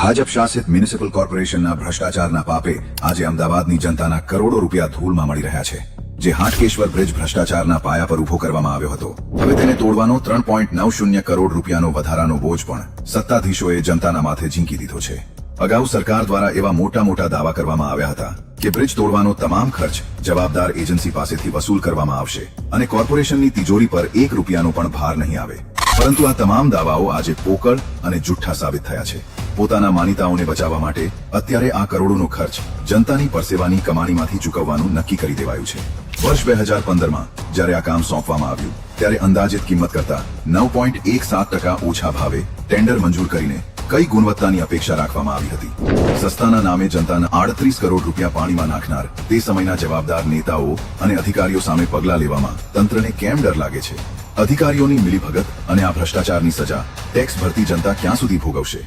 ભાજપ શાસિત મ્યુનિસિપલ કોર્પોરેશનના ભ્રષ્ટાચારના પાપે આજે અમદાવાદની જનતાના કરોડો રૂપિયા ધૂળમાં મળી રહ્યા છે। જે હાટકેશ્વર બ્રિજ ભ્રષ્ટાચારના પાયા પર ઉભો કરવામાં આવ્યો હતો, હવે તેને તોડવાનો 3.90 કરોડ રૂપિયાનો વધારાનો બોજ પણ સત્તાધીશોએ જનતાના માથે ઝીંકી દીધો છે। અગાઉ સરકાર દ્વારા એવા મોટા દાવા કરવામાં આવ્યા હતા કે બ્રિજ તોડવાનો તમામ ખર્ચ જવાબદાર એજન્સી પાસેથી વસૂલ કરવામાં આવશે અને કોર્પોરેશનની તિજોરી પર 1 રૂપિયાનો પણ ભાર નહીં આવે, પરંતુ આ તમામ દાવાઓ આજે પોકળ અને જુઠ્ઠા સાબિત થયા છે। પોતાના માનીતાઓને બચાવવા માટે અત્યારે આ કરોડોનો ખર્ચ જનતાની પરસેવાની કમાણીમાંથી ચૂકવવાનું નક્કી કરી દેવાયું છે। વર્ષ 2015માં જ્યારે આ કામ સોંપવામાં આવ્યું ત્યારે અંદાજિત કિંમત કરતા 9.17% ઓછા ભાવે ટેન્ડર મંજૂર કરીને કઈ ગુણવત્તાની અપેક્ષા રાખવામાં આવી હતી। સસ્તાના નામે જનતાના 38 કરોડ રૂપિયા પાણીમાં નાખનાર તે સમયના જવાબદાર નેતાઓ અને અધિકારીઓ સામે પગલાં લેવામાં તંત્રને કેમ ડર લાગે છે? અધિકારીઓની મિલીભગત અને આ ભ્રષ્ટાચારની સજા ટેક્સ ભરતી જનતા ક્યાં સુધી ભોગવશે?